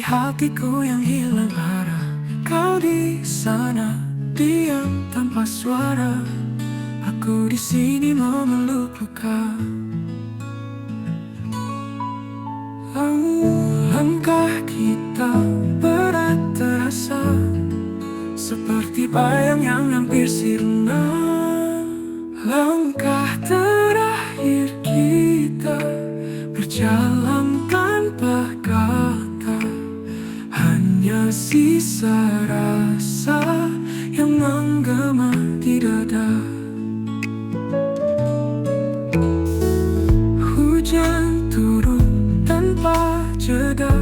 hatiku yang hilang arah. Kau di sana diam tanpa suara, aku di sini memeluk luka. Langkah kita berat terasa, seperti bayang yang hampir sirna. Langkah terakhir kita berjalan tanpa kata, hanya sisa rasa yang menggema di dada. Hujan turun tanpa jeda,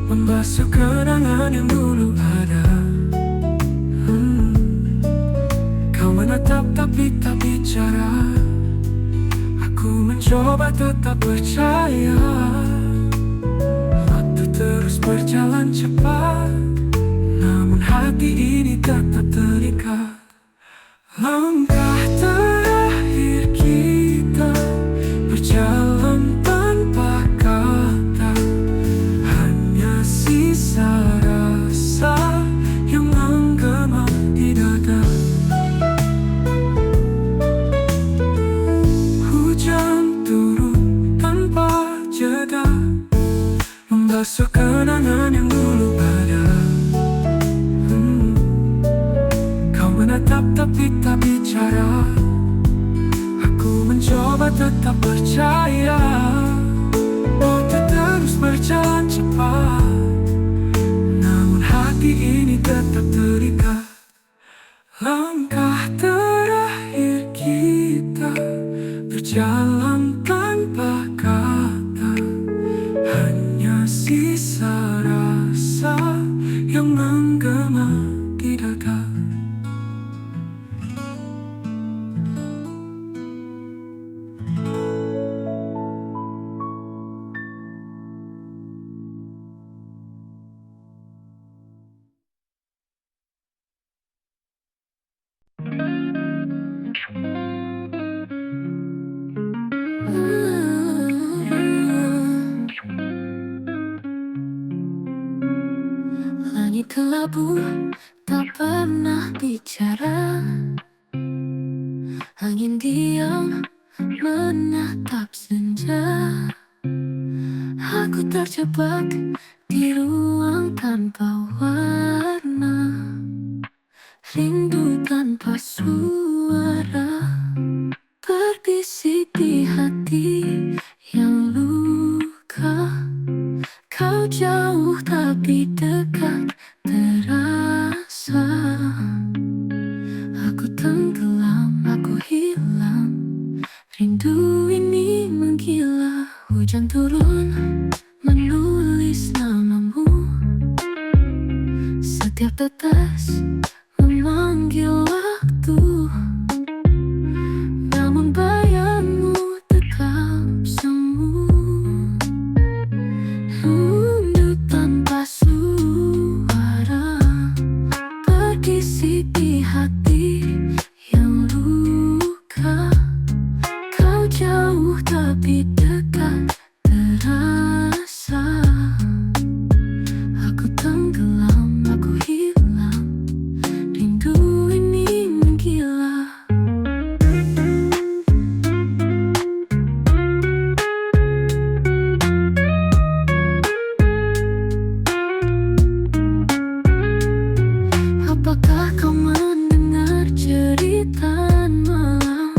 membasuh kenangan yang dulu ada. Kau menatap tapi tak bicara, aku mencoba tetap percaya. Waktu terus berjalan cepat, namun hati ini tetap terikat. Langkah terakhir kita berjalan tanpa kata, hanya sisa rasa yang menggema di dada. Hujan turun tanpa jeda, membasuh kenangan yang dulu ada. Kau menatap tapi tak bicara, aku mencoba tetap percaya. Waktu terus berjalan cepat, namun hati ini tetap terikat. Langkah terakhir kita berjalan tanpa kata, hanya sisa rasa yang menggema di dada. Langit kelabu tak pernah bicara, angin diam menatap senja. Aku terjebak di ruang tanpa warna, rindu tanpa suara, berbisik di hati yang luka. Kau jauh tapi dekat terasa, aku tenggelam, aku hilang, rindu ini menggila. Hujan turun menulis namamu, setiap tetes memanggil waktu, namun bayangmu tetap semu. Rindu tanpa suara, berbisik di hati yang luka. Kau jauh tapi dekat terasa, aku tenggelam, aku hilang, rindu ini menggila. Apakah kau mendengar cerita malam,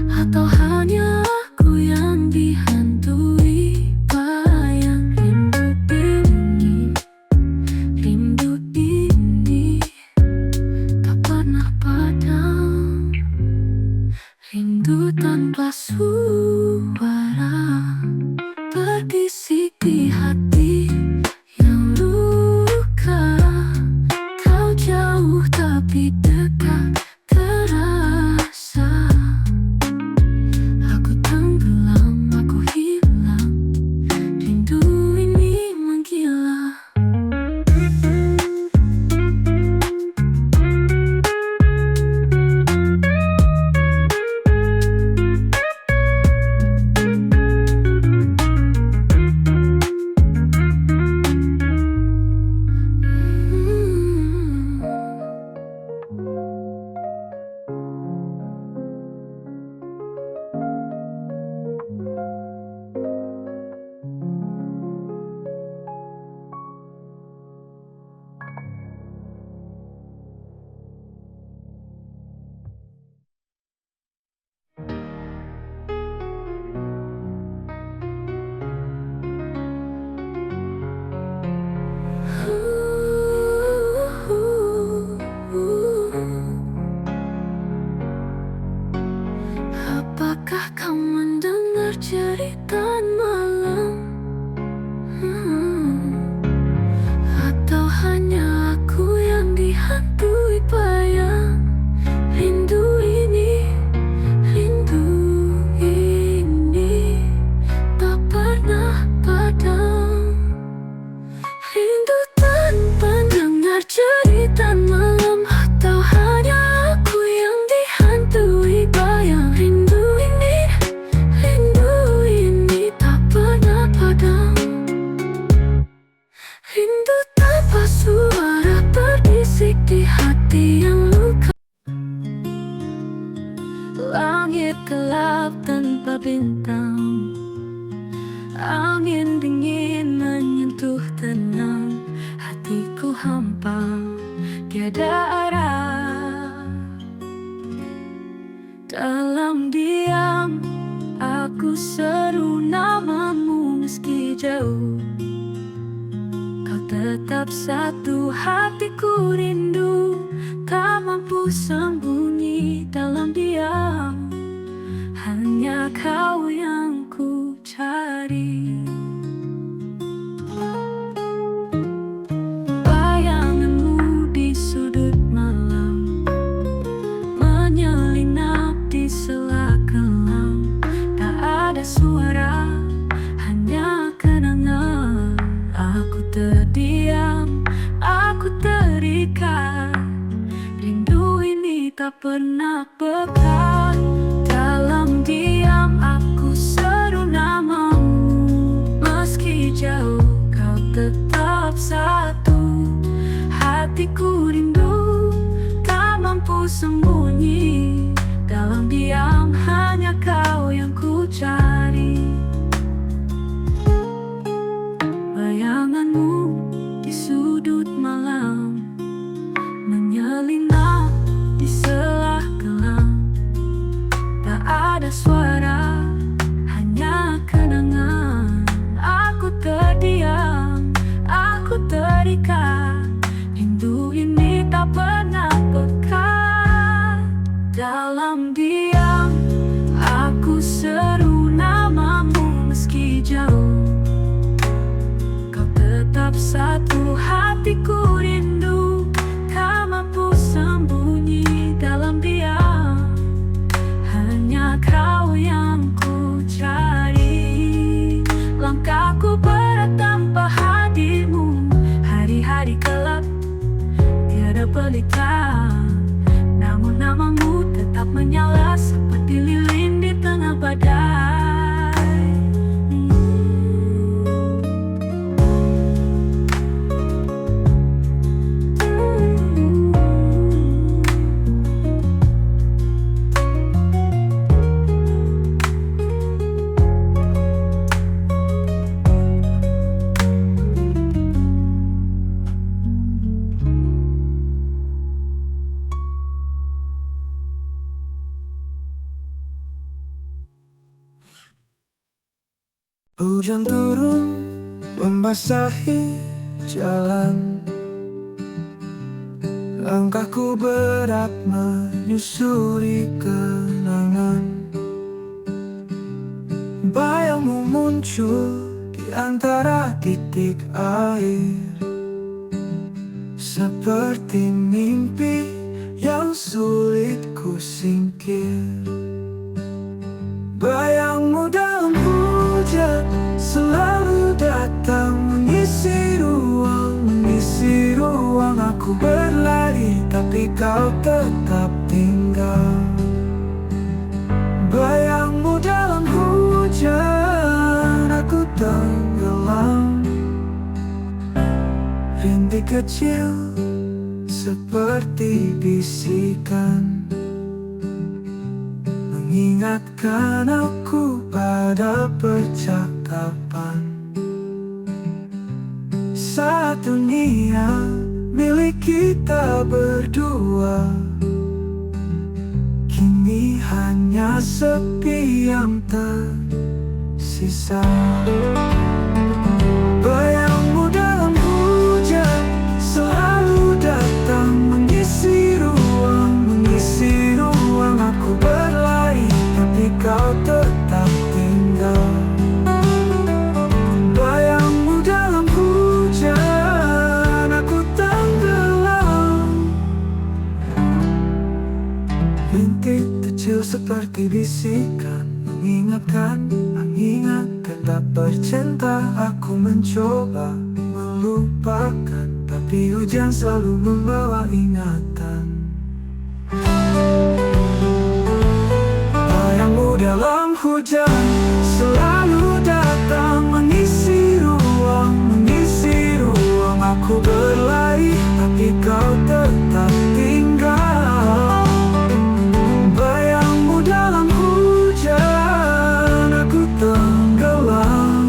atau hanya aku yang dihantui bayang rindu ini tak pernah padam, rindu tanpa suara, berbisik di hati yang luka. Kau jauh tapi dekat terasa, aku tenggelam, aku hilang, rindu ini menggila. Pernahkah kau mendengar cerita malam? Atau hanya aku yang dihantui bayang? Rindu ini tak pernah padam. Rindu tanpa dengar cerita malam. Atau hanya aku yang dihantui bayang? Rindu ini tak pernah padam. Rindu tanpa suara berbisik di hati yang luka. Langit gelap tanpa bintang, angin dingin menyentuh tenang. Hatiku hampa, tiada arah. Dalam diam, aku seru namamu meski jauh. Kau tetap satu, hatiku rindu. Tak mampu sembunyi dalam diam. Hanya kau yang ku cari. Bayanganmu di sudut malam, menyelinap di sela kelam. Tak ada suara, hanya kenangan. Aku terdiam, aku terikat. Rindu ini tak pernah pekat. Dalam diam aku seru namamu. Meski jauh kau tetap satu. Hatiku rindu, tak mampu sembunyi. Dalam diam hanya kau yang ku cari. Bayanganmu di sudut malam, menyelinap di sela kelam. Tak ada suara, hanya kenangan. Aku terdiam, aku terikat. Rindu ini tak pernah pekat. Dalam diam, aku seru namamu meski jauh. Kau tetap satu, hatiku rindu. Tak mampu sembunyi dalam diam. Hanya kau yang ku cari. Langkahku berat tanpa hadirmu. Hari-hari gelap, tiada pelita. Namun namamu tetap menyala seperti lilin di tengah badai. Hujan turun membasahi jalan. Langkahku berat menyusuri kenangan. Bayangmu muncul di antara titik air, seperti mimpi yang sulit ku singkir. Bayangmu dalam hujan selalu datang, mengisi ruang aku berlari, tapi kau tetap tinggal. Bayangmu dalam hujan, aku tenggelam. Rintik kecil seperti bisikan, mengingatkan aku pada percakapan. Saat dunia milik kita berdua, kini hanya sepi yang tersisa. Bayangmu dalam hujan selalu datang, mengisi ruang aku berlari, tapi kau kau tetap tinggal. Bayangmu dalam hujan, aku tenggelam. Rintik kecil seperti bisikan mengingatkan tak bercinta. Aku mencoba melupakan, tapi hujan selalu membawa ingatan. Bayangmu dalam hujan selalu datang, mengisi ruang aku berlari, tapi kau tetap tinggal. Bayangmu dalam hujan, aku tenggelam.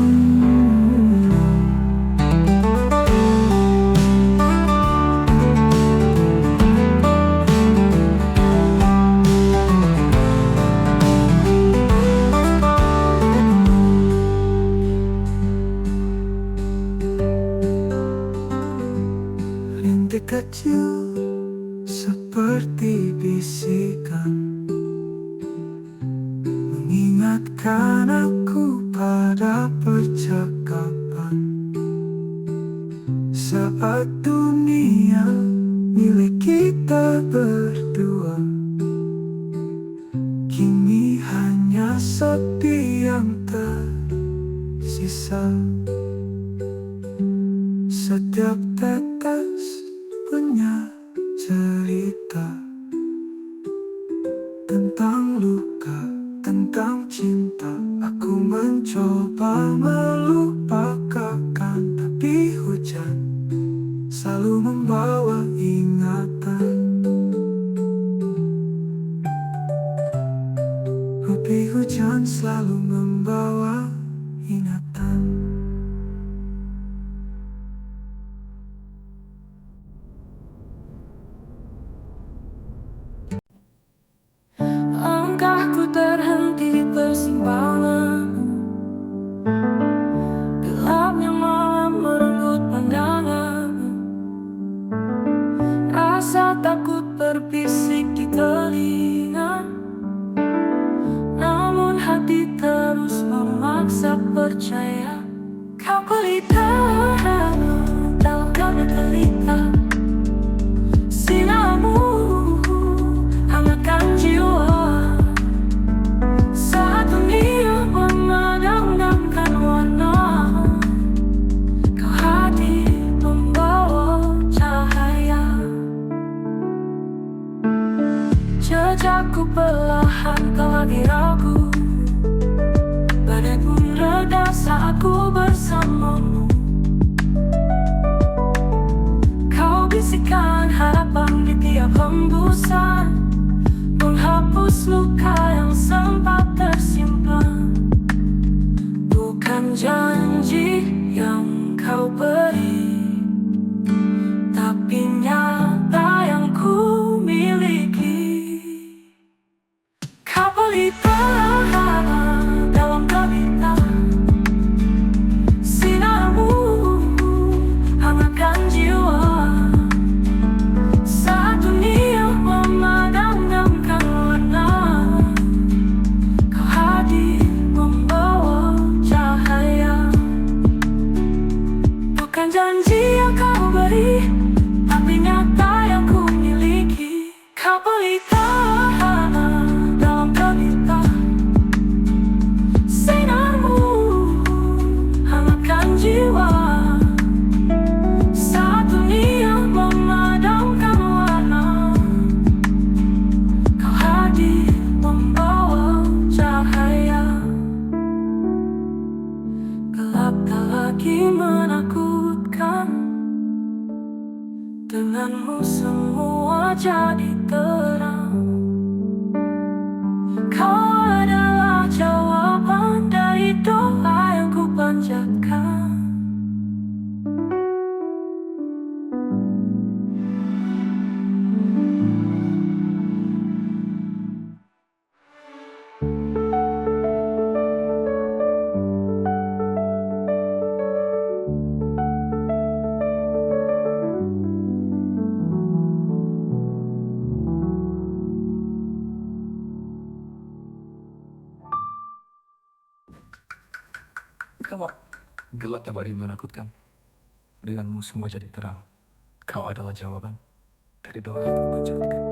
Rintik kecil seperti bisikan mengingatkan aku pada percakapan. Saat dunia milik kita berdua, kini hanya sepi yang tersisa. Setiap tetes punya cerita tentang luka, tentang cinta. Aku mencoba melupakan, tapi hujan selalu membawa ingatan. Tapi hujan selalu membawa ingatan. Langkahku terhenti di persimpangan, gelapnya malam merenggut pandangan. Rasa takut berbisik di telinga, namun hati terus memaksa percaya. Kau pelita dalam kabut pelita, sinarmu hangatkan jiwa. Saat dunia memadamkan warna, kau hadir membawa cahaya. Jejakku perlahan tak lagi ragu, badai pun reda saat ku bersamamu. Kau bisikan harapan di tiap hembusan, menghapus luka yang sempat tersimpan. Bukan janji yang kau beri, tapi nyata yang ku miliki. Kau pelita dalam kabita, sinarmu hangatkan jiwa. Saat dunia memadamkan warna, kau hadir membawa cahaya. Bukan janji yang kau beri, tapi nyata yang ku miliki. Kau pelita dalam kabita, sinarmu hangatkan jiwa. Saat dunia memadamkan warna, kau hadir membawa cahaya. Gelap tak lagi menakutkan, denganmu semua jadi terang. Kau adalah jawaban dari doa yang ku panjatkan. Kamar gelap tak beri menakutkan. Denganmu semua jadi terang. Kau adalah jawaban dari doa yang panjatkan.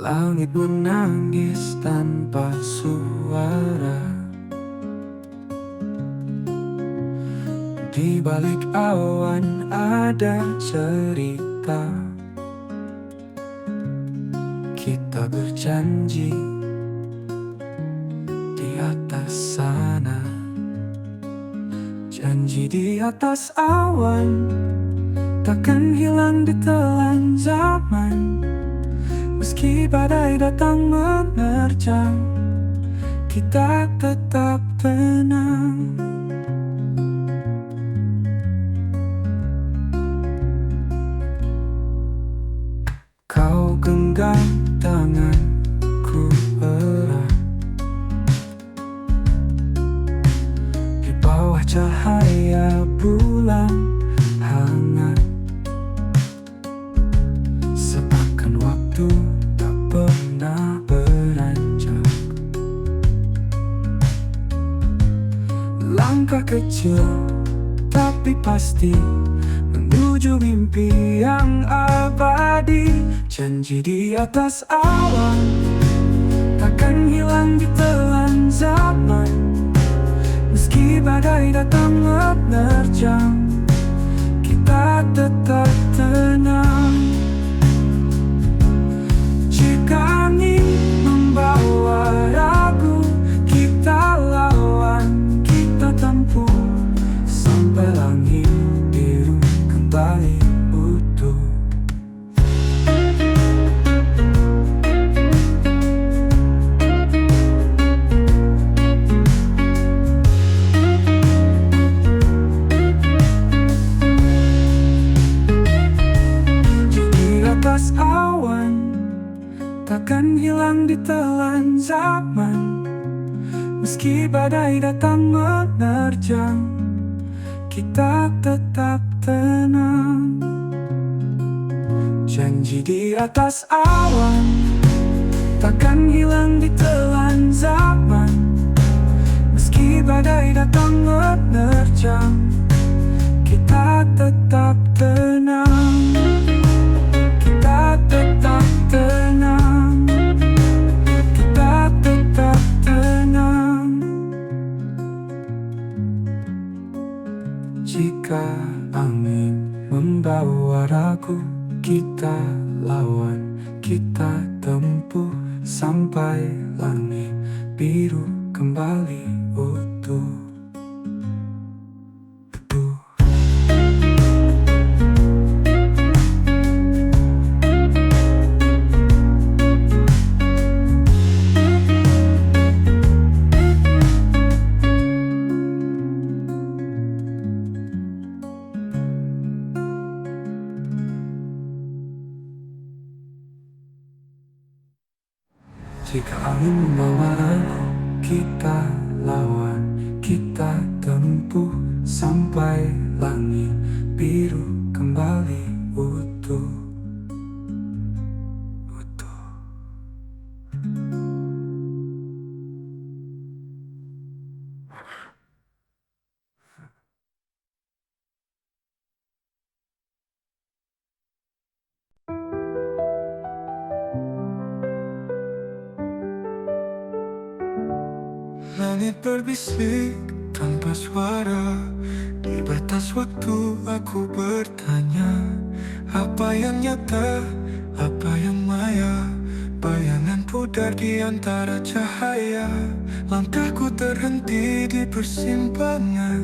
Langit menangis tanpa suara. Di balik awan ada cerita. Kita berjanji di atas sana. Janji di atas awan takkan hilang di telan zaman. Meski badai datang menerjang, kita tetap tenang. Kau genggam tanganku erat. Di bawah cahaya bulan hangat, sepakan waktu tak pernah beranjak. Langkah kecil tapi pasti menuju mimpi yang abadi. Janji di atas awan takkan hilang di telan zaman. Meski badai datang menerjang, kita tetap tenang. Jika angin membawa ragu, kita lawan, kita tempuh sampai langit biru kembali utuh. Di atas awan takkan hilang di telan zaman. Meski badai datang menerjang, kita tetap tenang. Janji di atas awan takkan hilang di telan zaman. Meski badai datang menerjang, kita tetap tenang. Kita tetap tenang. Kita tetap tenang. Jika angin membawa ragu, kita lawan, kita tempuh sampai langit biru kembali utuh. Jika angin membawa ragu, kita lawan, kita tempuh sampai langit biru kembali utuh. Langit berbisik tanpa suara. Di batas waktu aku bertanya, apa yang nyata, apa yang maya. Bayangan pudar di antara cahaya. Langkahku terhenti di persimpangan,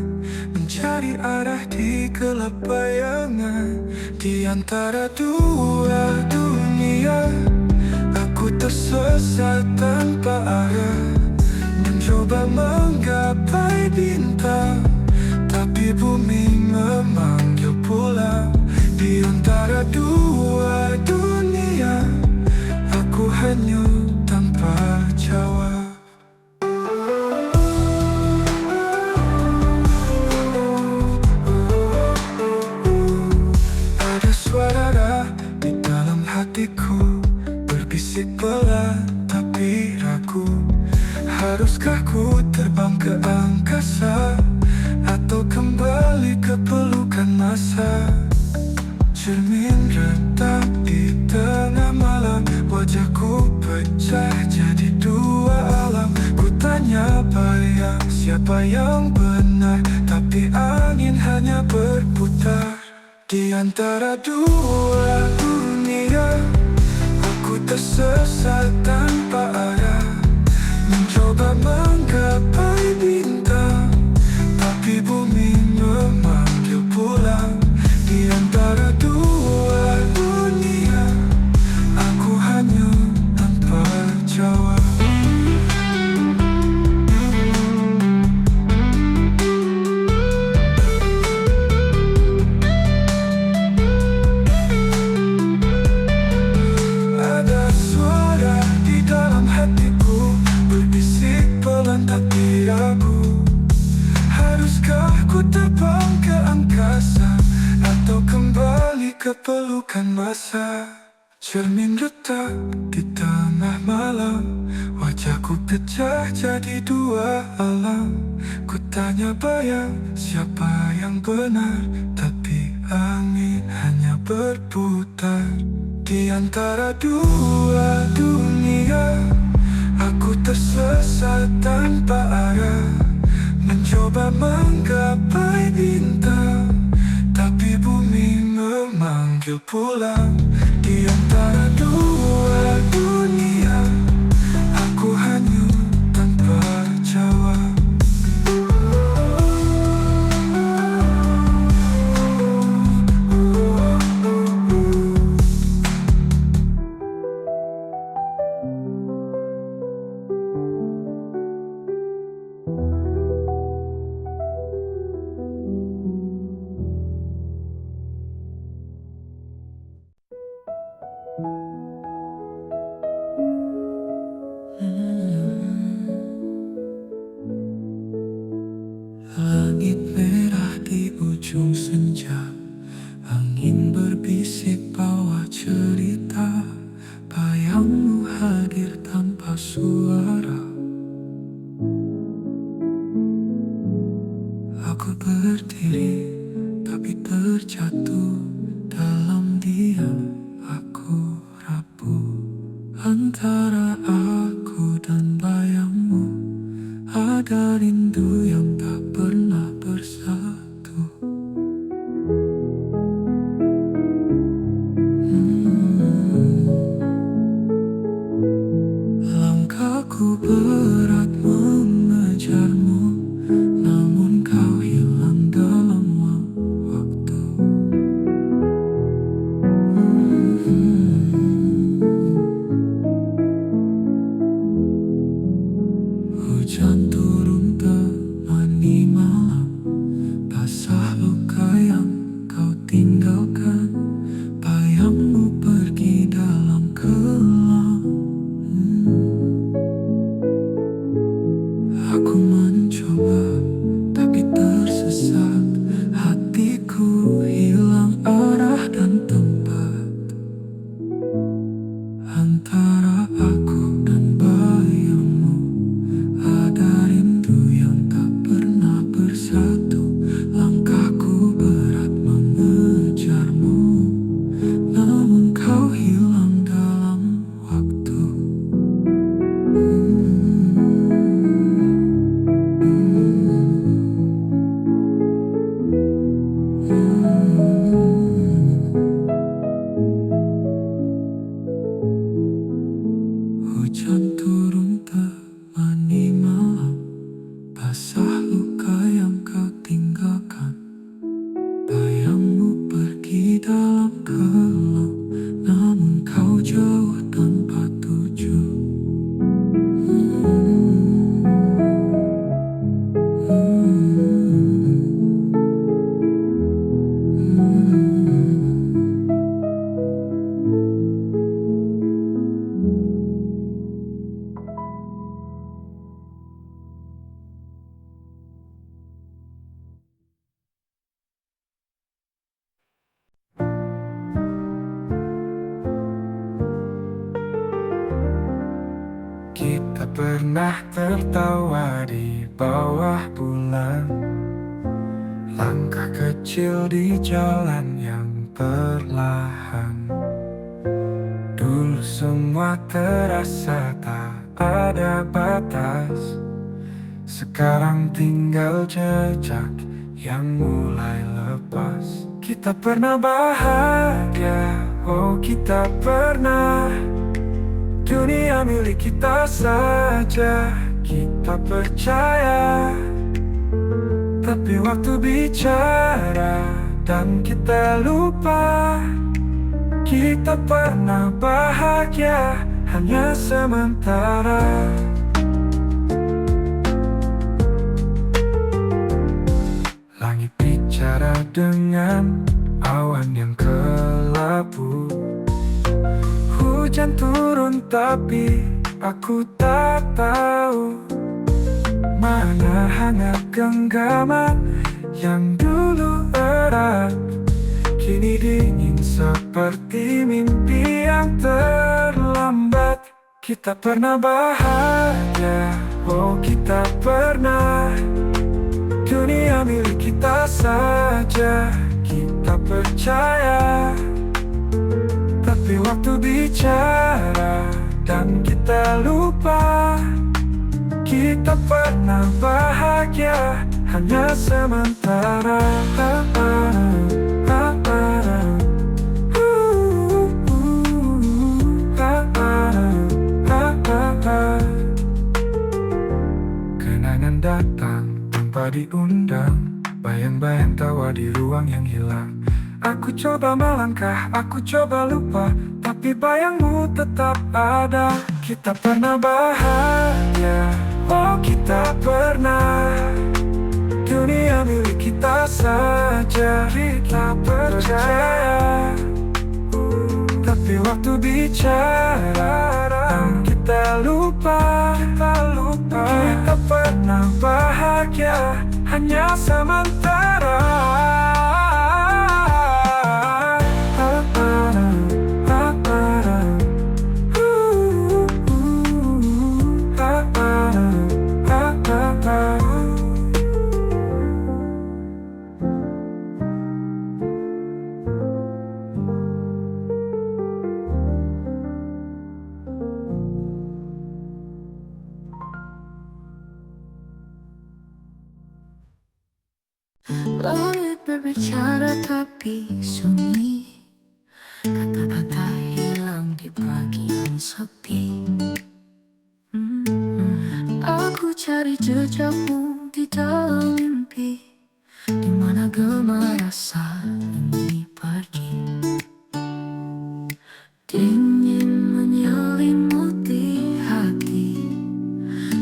mencari arah di gelap bayangan. Di antara dua dunia, aku tersesat tanpa arah. Mencoba menggapai bintang, tapi bumi memang siapa yang benar, tapi angin hanya berputar di antara dua dunia. Aku tersesat tanpa arah, mencoba menggapai bintang, tapi bumi memanggil pulang. Di antara dua dunia, aku hanyut tanpa jawab. Ada suara di dalam hatiku, berbisik pelan tapi ragu. Haruskah ku terbang ke angkasa, atau kembali ke pelukan masa? Cermin retak di tengah malam, wajahku pecah jadi dua alam. Ku tanya bayang, siapa yang benar, tapi angin hanya berputar. Di antara dua dunia, aku tersesat tanpa arah, mencoba menggapai bintang, tapi bumi memanggil pulang. Di antara dua dunia, aku hanyut tanpa jawab. Langit merah di ujung senja, angin berbisik bawa cerita. Bayangmu hadir tanpa suara. Aku berdiri tapi terjatuh dalam diam. Aku rapuh antara aku dan bayangmu. Ada rindu yang tak pernah bersatu. Langkahku berat mengejarmu, namun kau hilang dalam waktu. Hujan turun temani malam, basah luka yang kau tinggalkan. Bayangmu pergi dalam kelam. Aku mencoba tapi tersesat, hatiku hilang arah dan tempat. Antara aku dan bayangmu, ada rindu yang tak pernah bersatu. Langkahku berat mengejarmu, namun kau hilang dalam waktu. Hujan turun temani malam, basah luka yang kau tinggalkan. Bayangmu pergi dalam kelam, namun kau jauh tanpa tujuan. Kita pernah tertawa di bawah bulan, langkah kecil di jalan yang perlahan. Dulu semua terasa tak ada batas, Sekarang tinggal jejak yang mulai lepas. Kita pernah bahagia, oh kita pernah. Dunia milik kita saja, kita percaya. Tapi waktu bicara dan kita lupa. Kita pernah bahagia, hanya sementara. Langit bicara dengan awan yang kelabu. Hujan turun tapi aku tak tahu mana hangat genggaman yang dulu erat, kini dingin seperti mimpi yang terlambat. Kita pernah bahagia, oh kita pernah. Dunia milik kita saja, kita percaya. Tapi waktu bicara dan kita lupa. Kita pernah bahagia, hanya sementara. Kenangan datang tanpa diundang, bayang-bayang tawa di ruang yang hilang. Aku coba melangkah, aku coba lupa, tapi bayangmu tetap ada. Kita pernah bahagia, oh kita pernah. Dunia milik kita saja, kita percaya. Tapi waktu bicara dan kita lupa. Kita pernah bahagia, hanya sementara. Langit berbicara tapi sunyi, kata-kata hilang di pagi yang sepi. Aku cari jejakmu di dalam mimpi, di mana gema rasa ini pergi. Dingin menyelimuti hati,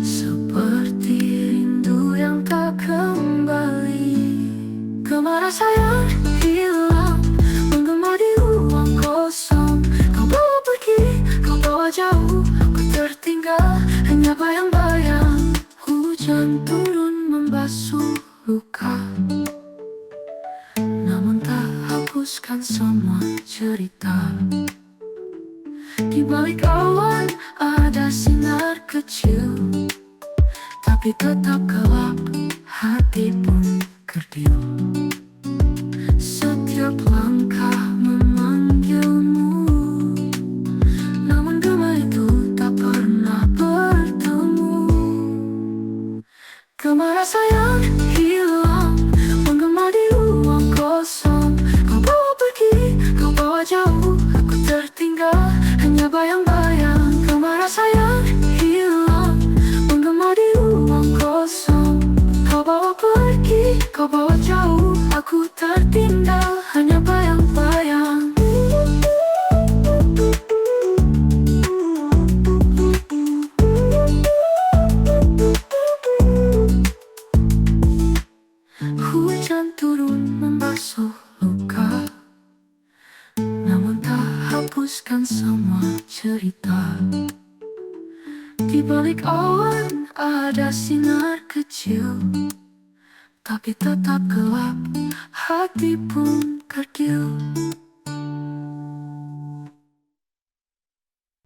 seperti rindu yang tak kembali. Gema rasa yang hilang, menggema di ruang kosong. Kau bawa pergi, kau bawa jauh, aku tertinggal, hanya bayang-bayang. Hujan turun membasuh luka, namun tak hapuskan semua cerita. Di balik awan ada sinar kecil, tapi tetap gelap, hati pun kerdil. Setiap langkah memanggilmu, namun gema itu tak pernah bertemu. Gema rasa yang hilang, menggema di ruang kosong. Kau bawa pergi, kau bawa jauh, aku tertinggal, hanya bayang-bayang. Gema rasa yang hilang, menggema di ruang kosong. Kau bawa pergi, kau bawa jauh, aku tertinggal, hanya bayang-bayang. Hujan turun membasuh luka, namun tak hapuskan semua cerita. Di balik awan ada sinar kecil, tapi tetap gelap, hati pun kerdil.